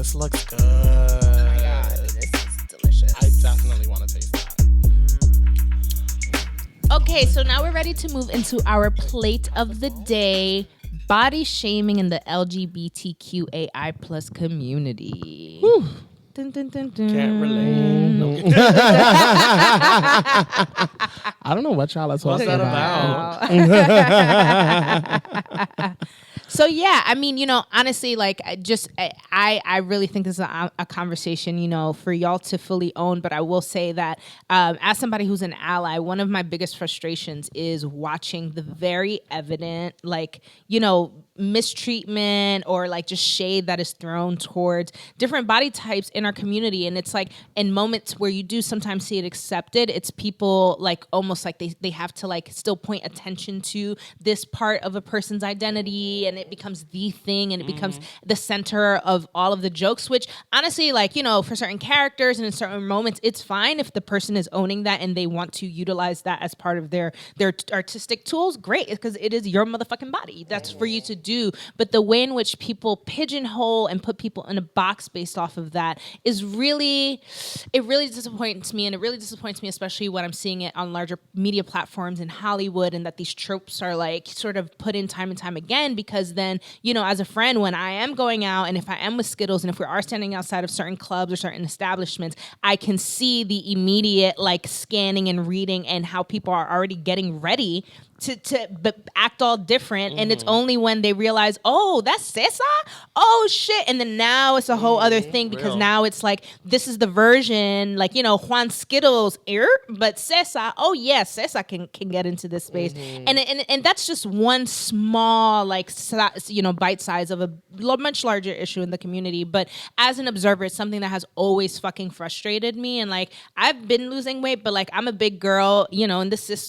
this looks good. Oh my God, this is delicious. I definitely want to taste that. Okay, so now we're ready to move into our plate of the day. Body shaming in the LGBTQAI plus community. Whew. Dun, dun, dun, dun. Can't relate. I don't know what y'all are talking What's that about. So yeah, I mean, honestly, like, I really think this is a conversation, for y'all to fully own. But I will say that as somebody who's an ally, one of my biggest frustrations is watching the very evident, like, mistreatment or like just shade that is thrown towards different body types in our community. And it's like in moments where you do sometimes see it accepted, it's people like almost like they have to like still point attention to this part of a person's identity, and it becomes the thing, and it becomes the center of all of the jokes, which honestly, like, for certain characters and in certain moments, it's fine if the person is owning that and they want to utilize that as part of their artistic tools. Great, because it is your motherfucking body. That's for you to do. But the way in which people pigeonhole and put people in a box based off of that is really disappoints me. And it really disappoints me, especially when I'm seeing it on larger media platforms in Hollywood, and that these tropes are like sort of put in time and time again. Because then, as a friend, when I am going out and if I am with Skittles and if we are standing outside of certain clubs or certain establishments, I can see the immediate like scanning and reading and how people are already getting ready to act all different. And it's only when they realize, oh, that's Cesar? Oh, shit. And then now it's a whole other thing, because now it's like, this is the version, like, Juan Skittles, but Cesar, oh, yeah, Cesar can get into this space. And that's just one small, like, bite size of a much larger issue in the community. But as an observer, it's something that has always fucking frustrated me. And, like, I've been losing weight, but, like, I'm a big girl, in this is,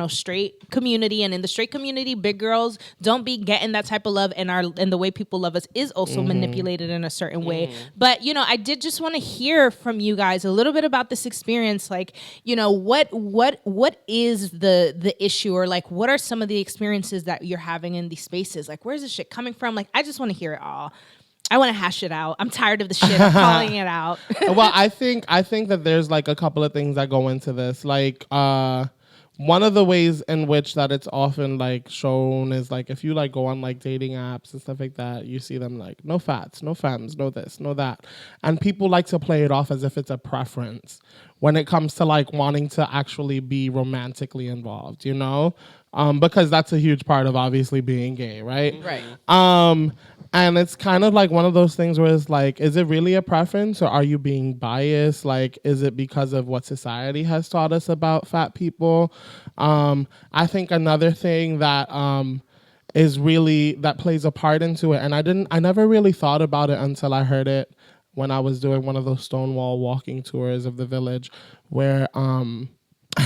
straight community. And in the straight community, big girls don't be getting that type of love, and the way people love us is also manipulated in a certain way. But I did just want to hear from you guys a little bit about this experience. Like, what is the issue, or like what are some of the experiences that you're having in these spaces? Like, where's this shit coming from? Like, I just want to hear it all. I want to hash it out. I'm tired of the shit. I'm calling it out. Well, I think that there's like a couple of things that go into this. Like, one of the ways in which that it's often like shown is like if you like go on like dating apps and stuff like that, you see them like no fats, no femmes, no this, no that. And people like to play it off as if it's a preference when it comes to like wanting to actually be romantically involved, because that's a huge part of obviously being gay, right? Right. And it's kind of like one of those things where it's like, is it really a preference, or are you being biased? Like, is it because of what society has taught us about fat people? I think another thing that is really, that plays a part into it, and I never really thought about it until I heard it when I was doing one of those Stonewall walking tours of the village, where, and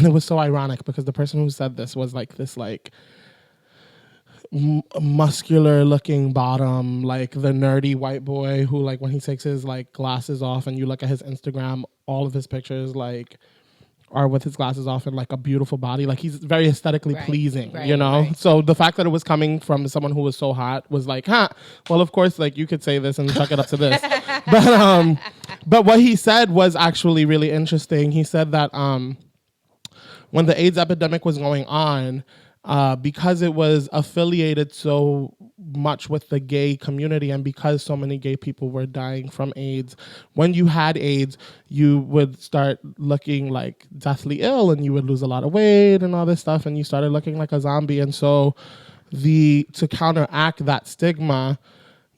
it was so ironic because the person who said this was like this, like, muscular looking bottom, like the nerdy white boy who, like, when he takes his like glasses off and you look at his Instagram, all of his pictures like are with his glasses off and like a beautiful body. Like, he's very aesthetically pleasing, Right. So the fact that it was coming from someone who was so hot was like, well, of course, like, you could say this and chuck it up to this. But what he said was actually really interesting. He said that when the AIDS epidemic was going on, because it was affiliated so much with the gay community, and because so many gay people were dying from AIDS, when you had AIDS, you would start looking like deathly ill, and you would lose a lot of weight and all this stuff, and you started looking like a zombie. And so to counteract that stigma,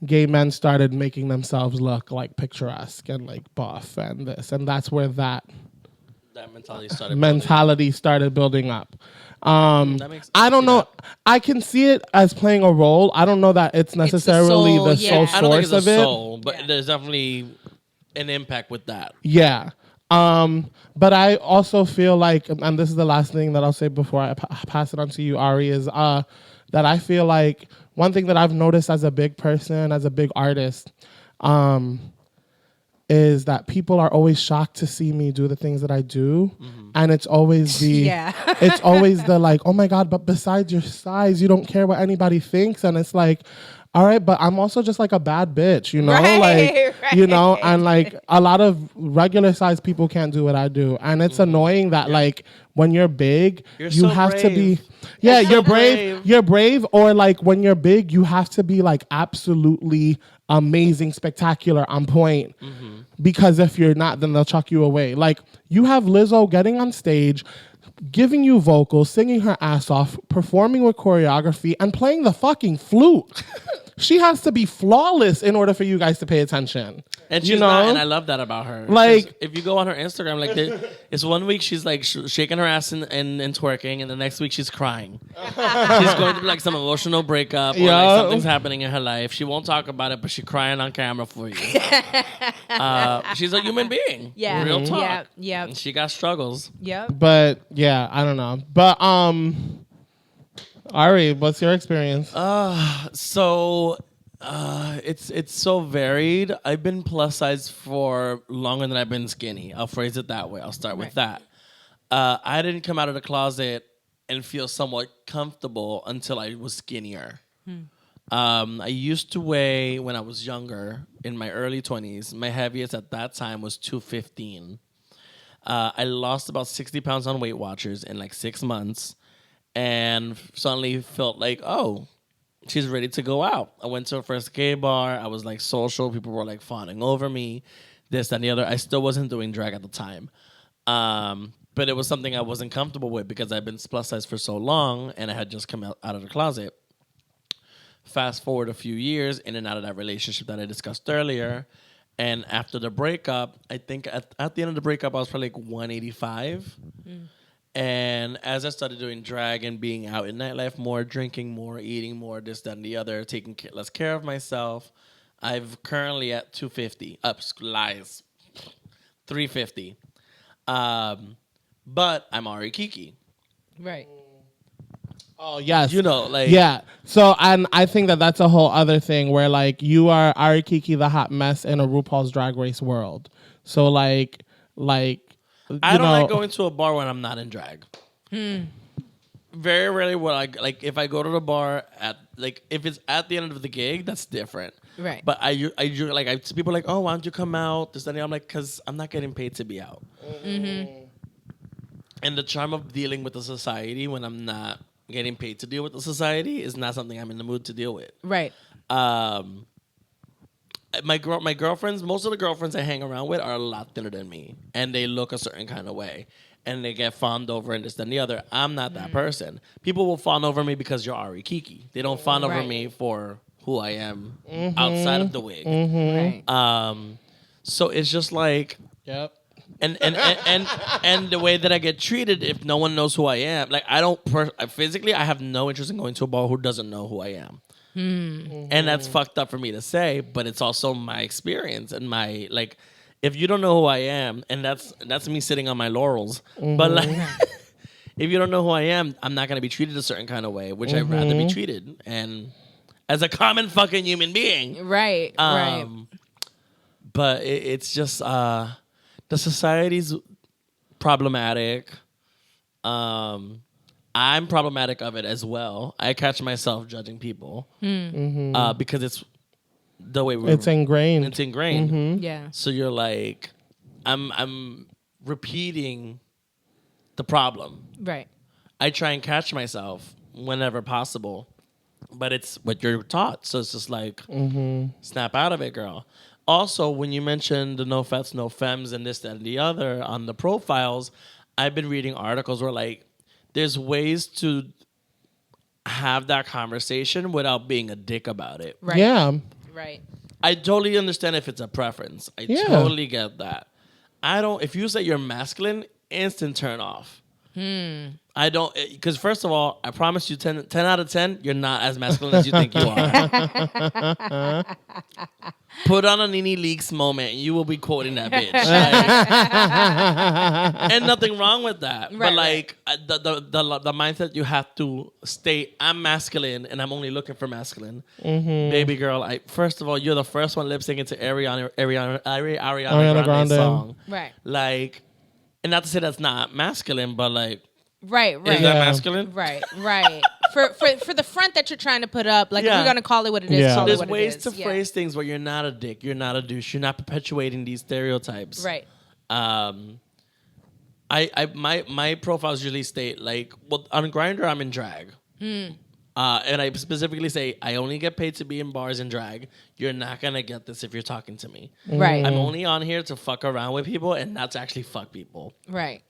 gay men started making themselves look like picturesque and like buff and this, and that's where that mentality started building up. I don't know. I can see it as playing a role. I don't know that it's necessarily the sole source I don't think it's of a it. soul, but there's definitely an impact with that. Yeah. But I also feel like, and this is the last thing that I'll say before I pass it on to you, Ari, is that I feel like one thing that I've noticed as a big person, as a big artist, is that people are always shocked to see me do the things that I do. Mm-hmm. And it's always it's always the like, oh my God, but besides your size, you don't care what anybody thinks. And it's like, all right, but I'm also just like a bad bitch, you know, Right, you know, right. and like a lot of regular sized people can't do what I do. And it's annoying that like when you're big, You're you so have to be, brave. yeah, You're you're so brave. brave. You're brave. Or like when you're big, you have to be like absolutely amazing, spectacular, on point. Because if you're not, then they'll chuck you away. Like you have Lizzo getting on stage, giving you vocals, singing her ass off, performing with choreography, and playing the fucking flute. She has to be flawless in order for you guys to pay attention. And you she's know? not, and I love that about her. Like- 'Cause if you go on her Instagram, like it's one week she's like shaking her ass and twerking, and the next week she's crying. She's going through like some emotional breakup, or Yeah. like something's happening in her life. She won't talk about it, but she's crying on camera for you. She's a human being. Yeah. Real talk. Yeah. Yeah. And she got struggles. Yep. But yeah, I don't know. But Ari, what's your experience? So it's so varied. I've been plus size for longer than I've been skinny. I'll phrase it that way. I'll start with that. I didn't come out of the closet and feel somewhat comfortable until I was skinnier. I used to weigh, when I was younger, in my early 20s, my heaviest at that time was 215. I lost about 60 pounds on Weight Watchers in like 6 months, and suddenly felt like, oh, she's ready to go out. I went to her first gay bar. I was like social. People were like fawning over me, this, that, and the other. I still wasn't doing drag at the time. But it was something I wasn't comfortable with because I'd been plus size for so long and I had just come out of the closet. Fast forward a few years in and out of that relationship that I discussed earlier. And after the breakup, I think at the end of the breakup, I was probably like 185. And as I started doing drag and being out in nightlife more, drinking more, eating more, this, that, and the other, taking less care of myself, I've currently at 250. Lies. 350. But I'm Ari Kiki. Right. Oh, yes. You know, like... Yeah. So, and I think that that's a whole other thing where, like, you are Ari Kiki, the hot mess in a RuPaul's Drag Race world. So, like... I don't like going to a bar when I'm not in drag. Very rarely will I... Like, if I go to the bar at... Like, if it's at the end of the gig, that's different. Right. But people are like, oh, why don't you come out? This, that, and the other. I'm like, because I'm not getting paid to be out. And the charm of dealing with the society when I'm not getting paid to deal with the society is not something I'm in the mood to deal with. Right. My girlfriends, most of the girlfriends I hang around with are a lot thinner than me, and they look a certain kind of way, and they get fawned over and this, that, and the other. I'm not that person. People will fawn over me because you're Ari Kiki. They don't fawn over me for who I am outside of the wig. Right. So it's just like... Yep. And the way that I get treated if no one knows who I am, like I don't physically, I have no interest in going to a bar who doesn't know who I am, and that's fucked up for me to say, but it's also my experience and my like. If you don't know who I am, and that's me sitting on my laurels, but like, if you don't know who I am, I'm not gonna be treated a certain kind of way, which I'd rather be treated and as a common fucking human being, Right. Right. But it's just. The society's problematic. I'm problematic of it as well. I catch myself judging people because it's the way it's ingrained. It's ingrained. Yeah. So you're like, I'm repeating the problem. Right. I try and catch myself whenever possible, but it's what you're taught. So it's just like, snap out of it, girl. Also, when you mentioned the no fats, no femmes and this, that, and the other on the profiles, I've been reading articles where like there's ways to have that conversation without being a dick about it. Right. Yeah. Right. I totally understand if it's a preference. I totally get that. If you say you're masculine, instant turn off. I don't, because first of all, I promise you 10 out of 10, you're not as masculine as you think you are. Put on a Nene Leakes moment and you will be quoting that bitch. Like, and nothing wrong with that. Right, but like the mindset you have to stay, I'm masculine and I'm only looking for masculine. Baby girl, first of all, you're the first one lip syncing to Ariana Grande's song. Right. Like, and not to say that's not masculine, but like, Right. is Right. that masculine? Right. Right. for the front that you're trying to put up. Like, if Yeah. you're gonna call it what it is. Yeah. Call it There's what ways it to is. Yeah. phrase things where you're not a dick, you're not a douche, you're not perpetuating these stereotypes. Right. My profiles usually state like, well, on Grindr I'm in drag. And I specifically say I only get paid to be in bars and drag. You're not gonna get this if you're talking to me. Right. I'm only on here to fuck around with people and not to actually fuck people. Right.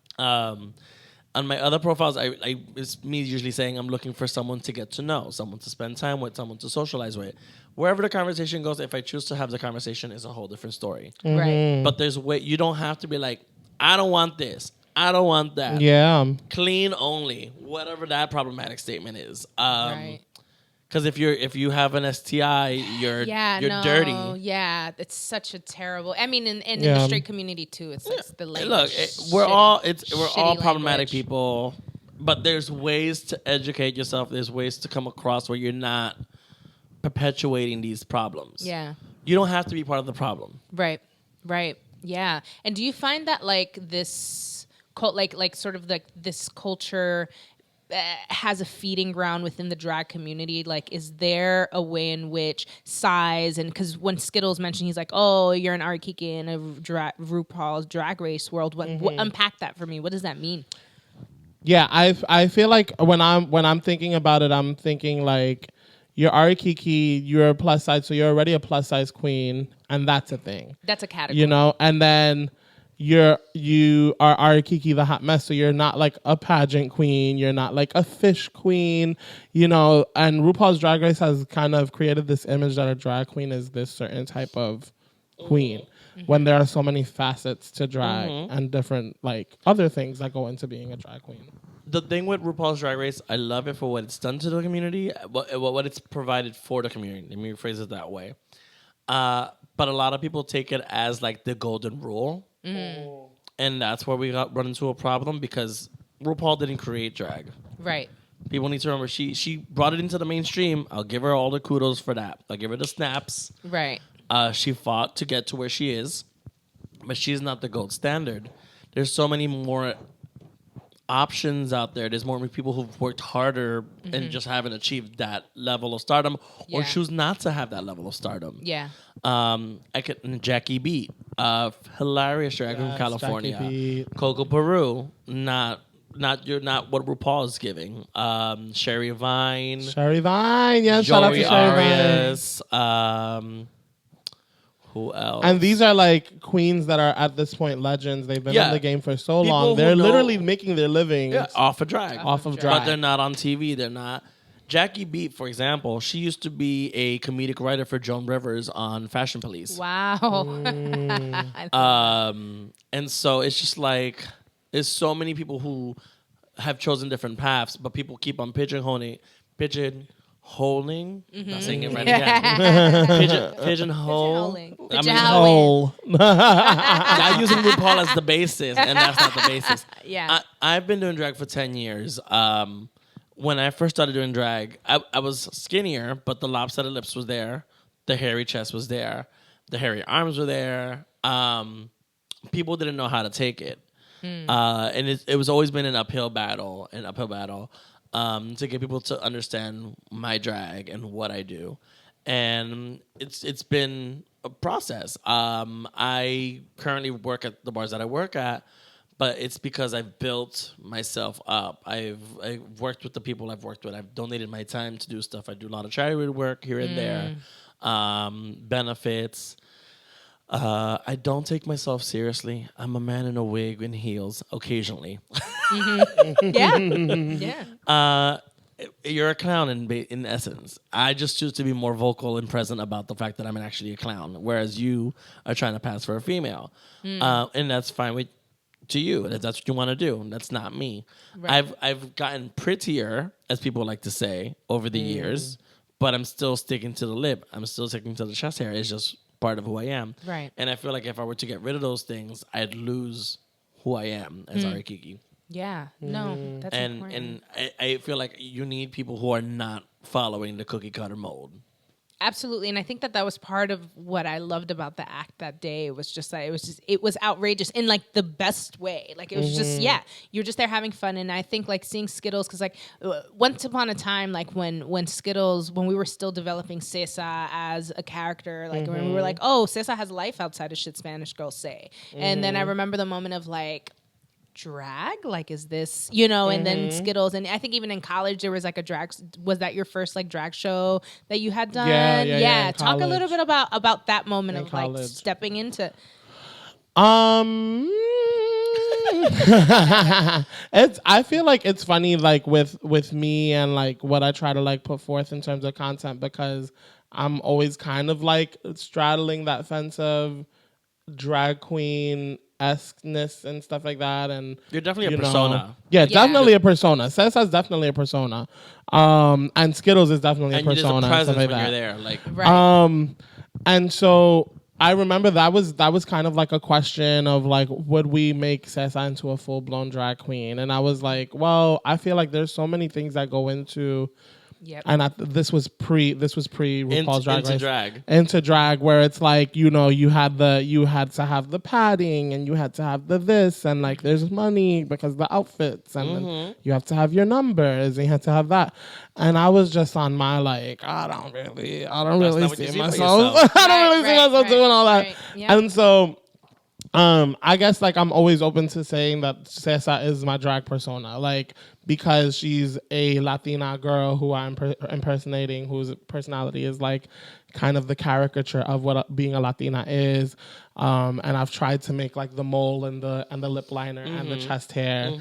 On my other profiles, it's me usually saying I'm looking for someone to get to know, someone to spend time with, someone to socialize with. Wherever the conversation goes, if I choose to have the conversation, is a whole different story. Right. But there's way you don't have to be like, I don't want this, I don't want that. Yeah. Clean only, whatever that problematic statement is. Right. Because if you have an STI, you're dirty. Yeah, it's such a terrible. I mean, in Yeah. the straight community too, it's like the language. Look, we're all shitty problematic language. people, but there's ways to educate yourself. There's ways to come across where you're not perpetuating these problems. Yeah. You don't have to be part of the problem. Right. Right. Yeah. And do you find that like this like sort of like this culture has a feeding ground within the drag community? Like, is there a way in which size, and because when Skittles mentioned, he's like, oh, you're an Arikiki in a RuPaul's Drag Race world. What unpack that for me? What does that mean? Yeah, I feel like when I'm thinking about it, I'm thinking like you're Arikiki, you're a plus size, so you're already a plus size queen, and that's a thing. That's a category. You know, and then you are Arikiki the hot mess, so you're not like a pageant queen, you're not like a fish queen, you know, and RuPaul's Drag Race has kind of created this image that a drag queen is this certain type of queen when there are so many facets to drag and different like other things that go into being a drag queen. The thing with RuPaul's Drag Race, I love it for what it's done to the community, what it's provided for the community. Let me rephrase it that way. But a lot of people take it as like the golden rule. And that's where we run into a problem because RuPaul didn't create drag. Right. People need to remember she brought it into the mainstream. I'll give her all the kudos for that. I'll give her the snaps. Right. She fought to get to where she is, but she's not the gold standard. There's so many more options out there. There's more people who've worked harder and just haven't achieved that level of stardom or Yeah. choose not to have that level of stardom. Yeah. Jackie Beat, hilarious drag from Yes, California. Jackie Beat. Coco Peru, not what RuPaul is giving. Sherry Vine, Sherry Vine, yes, shout out to Joey Sherry Vine. Arias. Who else? And these are like queens that are at this point legends. They've been Yeah. in the game for so People long. who They're know- literally making their living off of drag. off of But drag. But they're not on TV. They're not. Jackie Beat, for example, she used to be a comedic writer for Joan Rivers on Fashion Police. Wow. And so it's just like there's so many people who have chosen different paths, but people keep on pigeonholing. Not saying it right again. Pigeonhole. Hole. I'm using RuPaul as the basis, and that's not the basis. Yeah. I've been doing drag for 10 years. When I first started doing drag, I was skinnier, but the lopsided lips was there. The hairy chest was there. The hairy arms were there. People didn't know how to take it. And it was always been an uphill battle to get people to understand my drag and what I do. And it's been a process. I currently work at the bars that I work at, but it's because I've built myself up. I've worked with the people I've worked with. I've donated my time to do stuff. I do a lot of charity work here and there, benefits. I don't take myself seriously. I'm a man in a wig and heels occasionally. Yeah. Yeah. You're a clown in essence. I just choose to be more vocal and present about the fact that I'm actually a clown, whereas you are trying to pass for a female. And that's fine to you. That's what you want to do. That's not me. Right. I've gotten prettier, as people like to say, over the years, but I'm still sticking to the lip. I'm still sticking to the chest hair. It's just part of who I am. Right. And I feel like if I were to get rid of those things, I'd lose who I am as Arikiki. Yeah. No, that's important. And I feel like you need people who are not following the cookie cutter mold. Absolutely, and I think that was part of what I loved about the act that day. It was just that it was outrageous in like the best way. Like it was just you're just there having fun, and I think like seeing Skittles because like once upon a time like when Skittles when we were still developing Cesa as a character, like when we were like, oh, Cesa has a life outside of shit Spanish girls say, and then I remember the moment of like. Drag, like, is this, and then Skittles, and I think even in college there was like a drag. Was that your first like drag show that you had done? Yeah. Talk a little bit about that moment in of college. like stepping into. I feel like it's funny, like with me and like what I try to like put forth in terms of content because I'm always kind of like straddling that fence of drag queen esqueness and stuff like that, and You're definitely a persona. Yeah, definitely a persona. Cesa's definitely a persona, and Skittles is definitely a persona. And and stuff like when that. you're there, like Right. And so I remember that was kind of like a question of like, would we make Cesa into a full blown drag queen? And I was like, well, I feel like there's so many things that go into. Yep. And this was pre RuPaul's Drag Race. Into drag, where it's like, you had to have the padding and you had to have the this and like there's money because the outfits and then you have to have your numbers and you have to have that. And I was just on my like, I don't really see myself. I don't really see myself doing all that. Right. Yep. And so I guess like I'm always open to saying that Cesa is my drag persona, like because she's a Latina girl who I'm impersonating, whose personality is like kind of the caricature of what being a Latina is. And I've tried to make like the mole and the lip liner and the chest hair,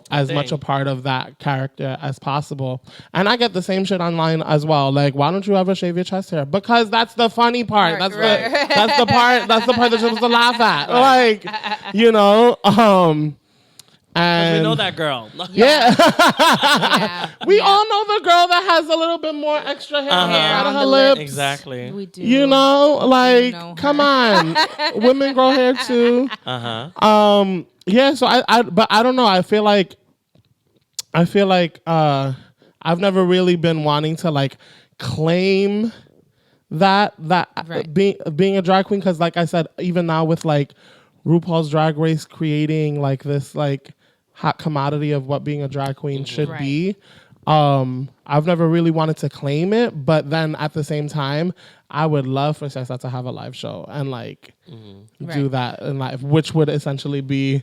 as much a part of that character as possible. And I get the same shit online as well. Like, why don't you ever shave your chest hair? Because that's the funny part. That's the part that you're supposed to laugh at. Like, and we know that girl. Yeah. We Yeah. all know the girl that has a little bit more extra hair out of her lips. Exactly. We do. Come on. Women grow hair too. Yeah, so but I don't know. I feel like I've never really been wanting to like claim that Right. being a drag queen, because like I said, even now with like RuPaul's Drag Race creating like this like hot commodity of what being a drag queen should Right. be, I've never really wanted to claim it, but then at the same time I would love for Cesa to have a live show and like do Right. that in live, which would essentially be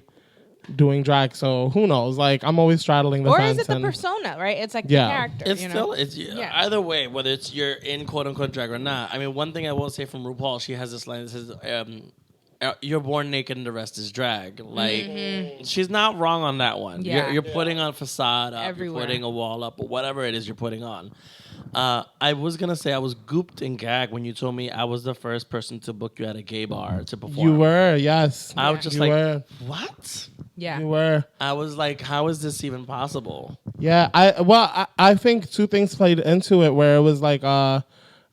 doing drag. So who knows? Like I'm always straddling the Or fence. is it the and persona, right? It's like Yeah. the character. It's you still know? either way, whether it's you're in quote unquote drag or not. I mean, one thing I will say from RuPaul, she has this line that says, "You're born naked and the rest is drag." Like she's not wrong on that one. Yeah. You're putting on facade up, Everywhere. you're putting a wall up, or whatever it is you're putting on. I was gonna say I was gooped in gag when you told me I was the first person to book you at a gay bar to perform. You were, yes. I was just You like, were. what? Yeah. You were. I was like, how is this even possible? Yeah, I think two things played into it where it was like I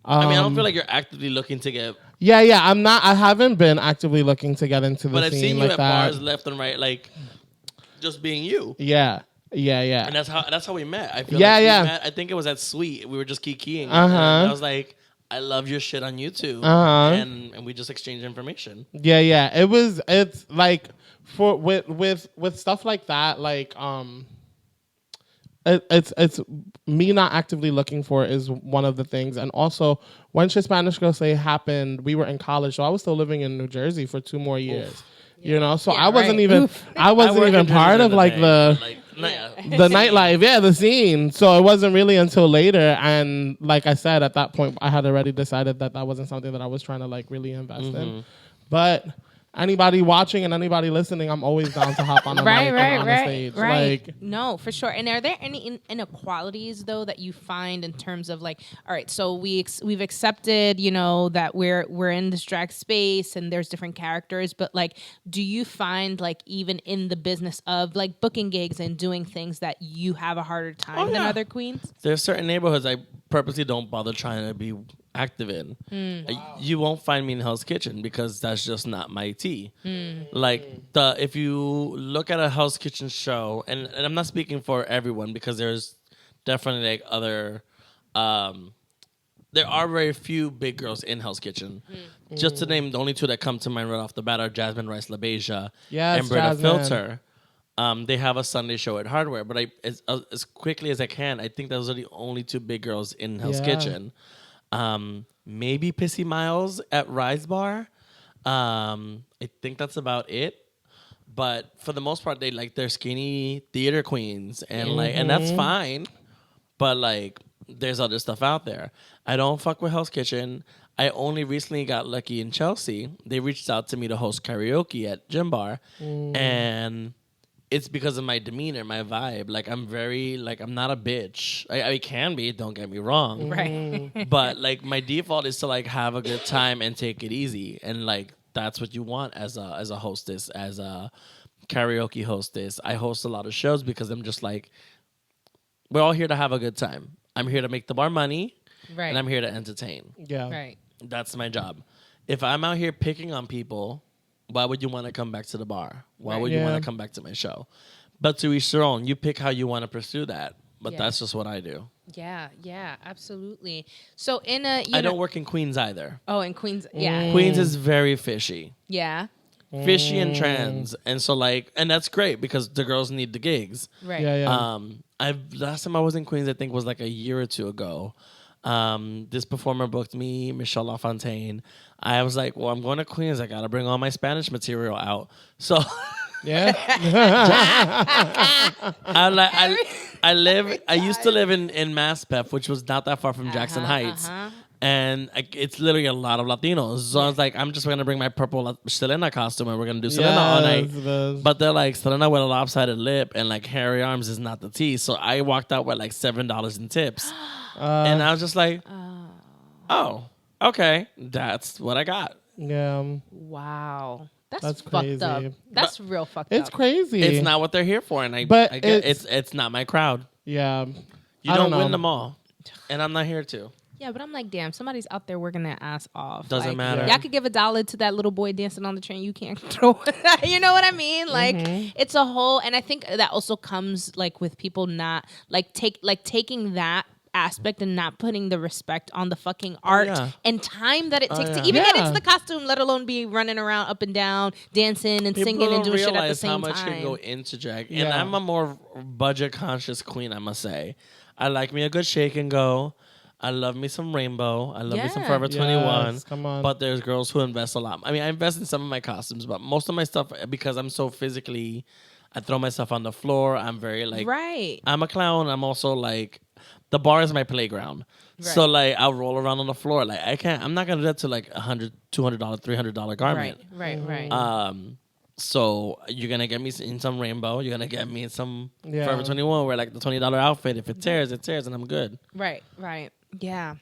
mean, I don't feel like you're actively looking to get. Yeah, I haven't been actively looking to get into the But I've scene seen you like at that. bars left and right, like just being you. Yeah. And that's how we met. I feel Yeah, like we yeah. met, I think it was at Sweet. We were just keying. Uh-huh. And I was like, I love your shit on YouTube. Uh-huh. And we just exchanged information. Yeah. It's like for with stuff like that, like it's me not actively looking for it is one of the things. And also when Shit Spanish Girl Say happened, we were in college, so I was still living in New Jersey for 2 more years. Oof. So Yeah, I wasn't right. even Oof. I wasn't work even in Jersey part during of like day, the but, the nightlife, the scene. So it wasn't really until later, and like I said, at that point, I had already decided that wasn't something that I was trying to like really invest in. But anybody watching and anybody listening, I'm always down to hop on a mic and on a stage. Like, no, for sure. And are there any inequalities though that you find in terms of like, all right, so we've accepted, that we're in this drag space and there's different characters, but like, do you find like even in the business of like booking gigs and doing things that you have a harder time than other queens? There's certain neighborhoods I purposely don't bother trying to be active in. You won't find me in Hell's Kitchen because that's just not my tea. Like if you look at a Hell's Kitchen show, and I'm not speaking for everyone because there's definitely like other there are very few big girls in Hell's Kitchen. Just to name the only two that come to mind right off the bat are Jasmine Rice LaBeija Yes, and Britta Jasmine. Filter. They have a Sunday show at Hardware, but as quickly as I can, I think those are the only two big girls in Hell's Yeah. Kitchen. Maybe Pissy Miles at Rise Bar. I think that's about it. But for the most part, they're skinny theater queens, and and that's fine. But like, there's other stuff out there. I don't fuck with Hell's Kitchen. I only recently got lucky in Chelsea. They reached out to me to host karaoke at Gym Bar, and it's because of my demeanor, my vibe. Like, I'm very, like, I'm not a bitch. I can be, don't get me wrong. Right. But, like, my default is to, like, have a good time and take it easy. And, like, that's what you want as a hostess, as a karaoke hostess. I host a lot of shows because I'm just like, we're all here to have a good time. I'm here to make the bar money, Right. and I'm here to entertain. Yeah. Right. That's my job. If I'm out here picking on people, why would you want to come back to the bar? Why Right. would you Yeah. want to come back to my show? But to each their own. You pick how you want to pursue that. But Yeah. that's just what I do. Yeah. Yeah. Absolutely. So in a I don't work in Queens either. Oh, in Queens. Yeah. Queens is very fishy. Yeah. Fishy and trans. And so like, and that's great because the girls need the gigs. Right. Yeah, yeah. Last time I was in Queens, I think was like a year or two ago. This performer booked me, Michelle LaFontaine. I was like, well, I'm going to Queens. I got to bring all my Spanish material out. So Yeah. I used to live in Maspeth, which was not that far from Jackson Heights. And it's literally a lot of Latinos. So I was like, I'm just going to bring my purple Selena costume and we're going to do Selena all night. Yes. But they're like, Selena with a lopsided lip and like hairy arms is not the tea. So I walked out with like $7 in tips. And I was just like, oh, okay. That's what I got. Yeah. Wow. That's That's fucked up. crazy. That's real fucked up. It's crazy. It's not what they're here for. And But I get it's not my crowd. Yeah. You I don't don't win know. them all. And I'm not here to. Yeah, but I'm like, damn, somebody's out there working their ass off. Doesn't Like, matter. Y'all could give $1 to that little boy dancing on the train. You can't throw it. You know what I mean? Like, it's a whole, and I think that also comes like with people not taking that aspect and not putting the respect on the fucking art yeah. and time that it takes to yeah. even get Yeah. into the costume, let alone be running around up and down, dancing and People singing and don't doing shit at the realize same how much time. can go into drag. And Yeah. I'm a more budget conscious queen, I must say. I like me a good shake and go. I love me some Rainbow. I love me some Yeah. Forever 21. Yes, come on. But there's girls who invest a lot. I mean, I invest in some of my costumes, but most of my stuff, because I'm so physically, I throw myself on the floor. I'm very like, Right. I'm a clown. I'm also like, the bar is my playground. So Right. like, I'll roll around on the floor. Like, I'm not going to do that to like $100, $200, $300 garment. Right. So you're gonna get me in some Rainbow. You're gonna get me in some Yeah. Forever 21, where like the $20 outfit. If it tears, and I'm good. Right. Yeah.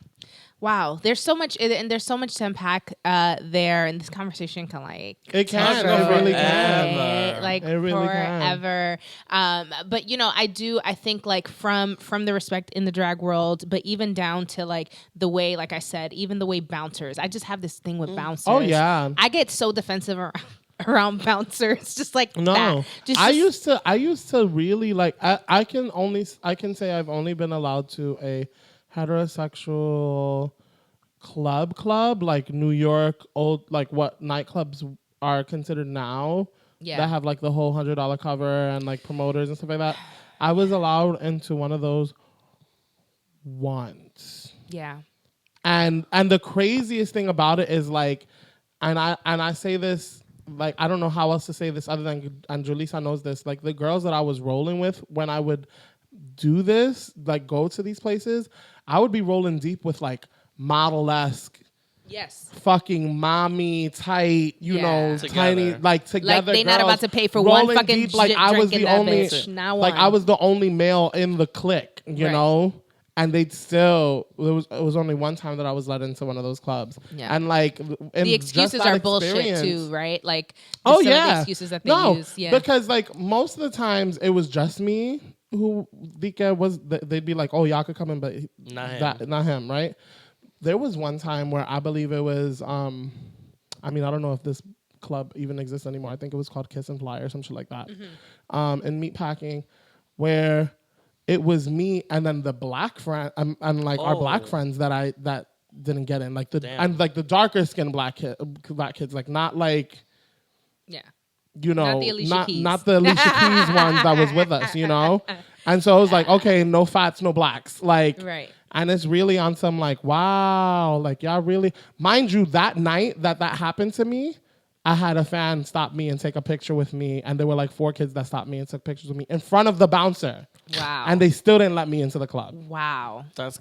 Wow. There's so much, and there's so much to unpack there, and this conversation can like It can. Talk It really forever. can. like It really forever. But you know, I think like from the respect in the drag world, but even down to like the way, like I said, even the way bouncers. I just have this thing with bouncers. Oh, yeah. I get so defensive around bouncers, just like No, that. Just, I used to really like. I can say I've only been allowed to a heterosexual club like New York old like what nightclubs are considered now. Yeah. That have like the whole $100 cover and like promoters and stuff like that. I was allowed into one of those once. Yeah. And the craziest thing about it is like, and I say this, like, I don't know how else to say this other than, and Julissa knows this, like the girls that I was rolling with when I would do this, like go to these places, I would be rolling deep with like model-esque, Yes. fucking mommy tight, you Yeah. know, Together. tiny, like together. Like, they not girls about to pay for one rolling fucking deep, like j- I was drink in the that only, bitch. Not like one. I was the only male in the clique, you Right. know. And they'd still, it was only one time that I was let into one of those clubs. Yeah. And like, The excuses are bullshit too, right? Like, Oh some of the yeah, excuses that they no, use. Yeah. because like most of the times it was just me who Dika was. They'd be like, "Oh, y'all could come in, but Not him. not him." Right? There was one time where I believe it was. I mean, I don't know if this club even exists anymore. I think it was called Kiss and Fly or some shit like that. In Meatpacking, where it was me and then the black friend and like our black Oh. friends that didn't get in. Like Damn. and like the darker skinned black kids, like not like, Yeah. you know, Not the Alicia Keys. not the Alicia Keys ones that was with us, you know? And so it was like, okay, no fats, no blacks. Like, Right. and it's really on some like, wow, like y'all really, mind you, that night that happened to me, I had a fan stop me and take a picture with me. And there were like 4 kids that stopped me and took pictures with me in front of the bouncer. Wow. And they still didn't let me into the club. Wow. That's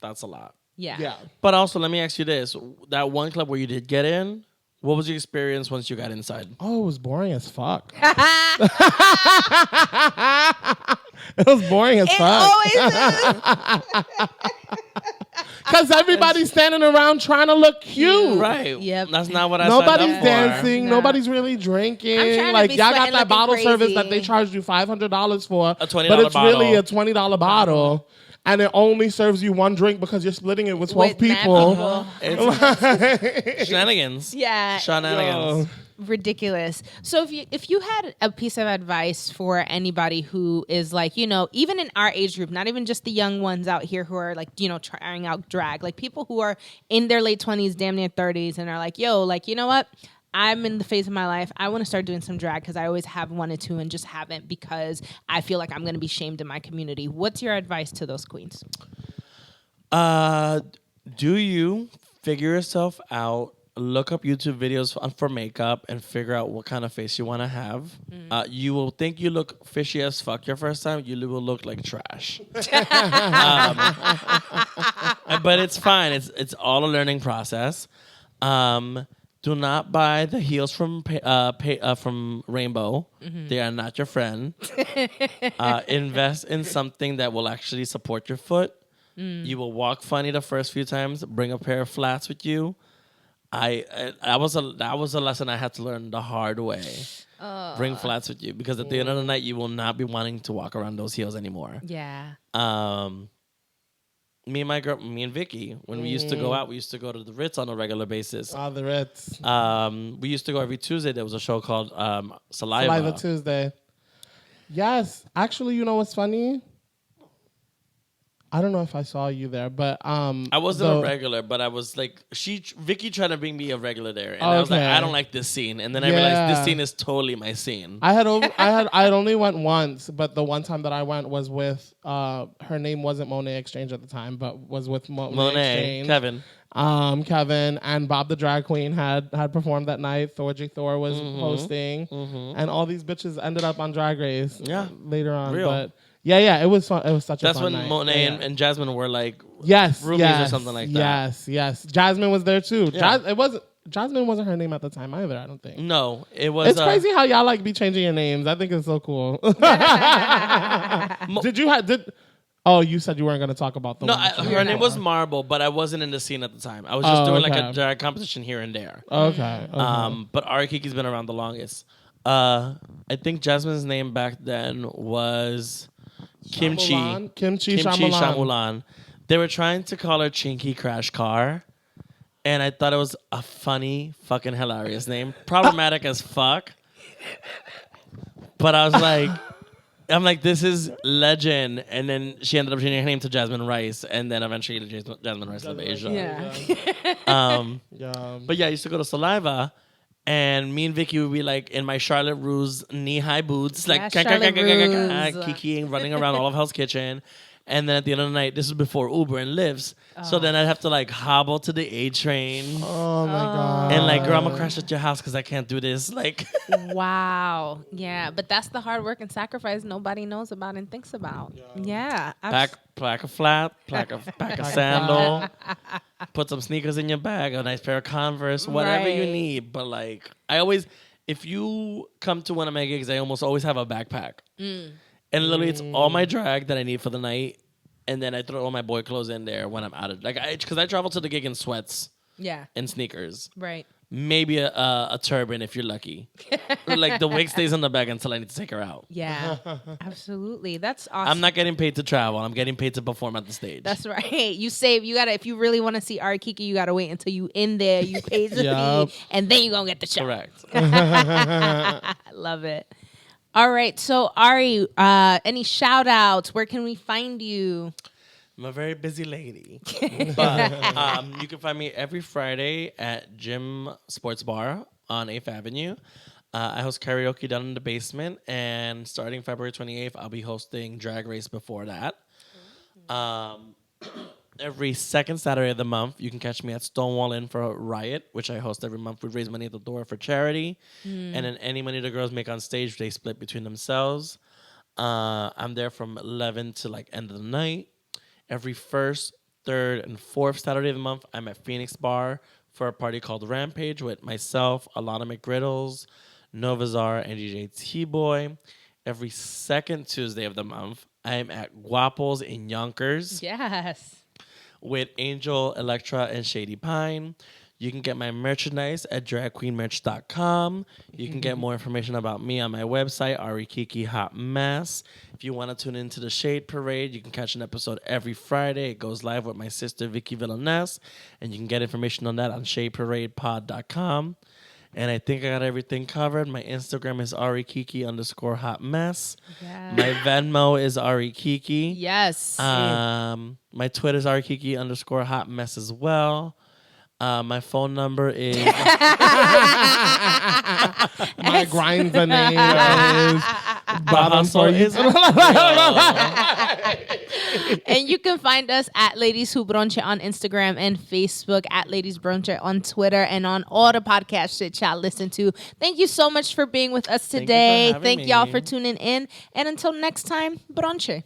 a lot. Yeah. Yeah. But also, let me ask you this: that one club where you did get in, what was your experience once you got inside? Oh, it was boring as fuck. It was boring as fuck. Because everybody's standing around trying to look cute. Right. Yep. That's not what I Nobody's signed up for. dancing. No. Nobody's really I'm drinking. trying to Like be y'all got sweating that bottle looking service that crazy. they charged you $500 for, A $20 but it's really a bottle. $20 bottle, and it only serves you one drink because you're splitting it with 12 With mad people. It's shenanigans. Yeah. Shenanigans. Ridiculous. So if you had a piece of advice for anybody who is like, you know, even in our age group, not even just the young ones out here who are like, you know, trying out drag, like people who are in their late 20s, damn near 30s, and are like, yo, like, you know what? I'm in the phase of my life. I want to start doing some drag because I always have wanted to and just haven't because I feel like I'm going to be shamed in my community. What's your advice to those queens? Do you figure yourself out? Look up YouTube videos for makeup and figure out what kind of face you want to have. You will think you look fishy as fuck your first time. You will look like trash. But it's fine. It's all a learning process. Do not buy the heels from Rainbow. They are not your friend. Invest in something that will actually support your foot. You will walk funny the first few times. Bring a pair of flats with you. That was a lesson I had to learn the hard way. Bring flats with you because at the end of the night you will not be wanting to walk around those heels anymore. Yeah. Me and Vicky, when we used to go out, we used to go to the Ritz on a regular basis. Oh, the Ritz. We used to go every Tuesday. There was a show called Saliva. Saliva Tuesday. Yes. Actually, you know what's funny? I don't know if I saw you there, but I wasn't a regular, but I was like, Vicky tried to bring me a regular there, and I was like, I don't like this scene, and then I realized this scene is totally my scene. I had only went once, but the one time that I went was with her name wasn't Monet Exchange at the time, but was with Monet Exchange. Kevin and Bob the Drag Queen had performed that night. Thor J. Thor was hosting, and all these bitches ended up on Drag Race later on. Real. But yeah, it was fun. It was such a fun when night. Monet and Jasmine were like roomies or something like that. Yes. Jasmine was there too. Yeah. Jasmine wasn't her name at the time either, I don't think. No, it was. It's crazy how y'all like be changing your names. I think it's so cool. Oh, you said you weren't going to talk about them. No, her name was Marble, but I wasn't in the scene at the time. I was just doing like a drag competition here and there. Okay. But Ari Kiki's been around the longest. I think Jasmine's name back then was Kimchi Shamulan. They were trying to call her Chinky Crash Car, and I thought it was a funny, fucking hilarious name. Problematic as fuck. But I was like, this is legend. And then she ended up changing her name to Jasmine Rice, and then eventually Jasmine Rice of Asia. Yeah. But yeah, I used to go to Saliva, and me and Vicky would be like in my Charlotte Russe knee-high boots, like kikiing, running around all of Hell's Kitchen. And then at the end of the night, this was before Uber and Lyfts. So then I'd have to like hobble to the A train. Oh my God. And like, girl, I'm gonna crash at your house because I can't do this. Like, wow. Yeah, but that's the hard work and sacrifice nobody knows about and thinks about. Yeah. pack a flat, pack a sandal, put some sneakers in your bag, a nice pair of Converse, whatever you need. But like, if you come to one of my gigs, I almost always have a backpack. And literally, it's all my drag that I need for the night, and then I throw all my boy clothes in there when I'm out of because I travel to the gig in sweats, and sneakers, right? Maybe a turban if you're lucky. Like the wig stays in the bag until I need to take her out. Yeah, absolutely. That's awesome. I'm not getting paid to travel. I'm getting paid to perform at the stage. That's right. You gotta if you really want to see Ari Kiki, you gotta wait until you in there. You pay the fee, and then you gonna get the show. Correct. I love it. All right. So Ari, any shout outs? Where can we find you? I'm a very busy lady. But you can find me every Friday at Gym Sports Bar on 8th Avenue. I host karaoke down in the basement. And starting February 28th, I'll be hosting Drag Race before that. Every second Saturday of the month, you can catch me at Stonewall Inn for a Riot, which I host every month. We raise money at the door for charity. And then any money the girls make on stage, they split between themselves. I'm there from 11 to like end of the night. Every first, third, and fourth Saturday of the month, I'm at Phoenix Bar for a party called Rampage with myself, Alana McGriddles, Novazar, and DJ T-Boy. Every second Tuesday of the month, I'm at Guapos in Yonkers. Yes. With Angel, Electra, and Shady Pine. You can get my merchandise at dragqueenmerch.com. You can get more information about me on my website, Ari Kiki Hot Mess. If you want to tune into the Shade Parade, you can catch an episode every Friday. It goes live with my sister, Vicky Villaness. And you can get information on that on shadeparadepod.com. And I think I got everything covered. My Instagram is Ari_Kiki_Hot Mess. Yeah. My Venmo is Ari Kiki. Yes. My Twitter is Ari_Kiki_Hot Mess as well. My phone number is My Grindr name is bottom for you. And you can find us at Ladies Who Bronche on Instagram and Facebook, at Ladies Bronche on Twitter, and on all the podcast shit y'all listen to. Thank you so much for being with us today. Thank y'all for tuning in. And until next time, Bronche.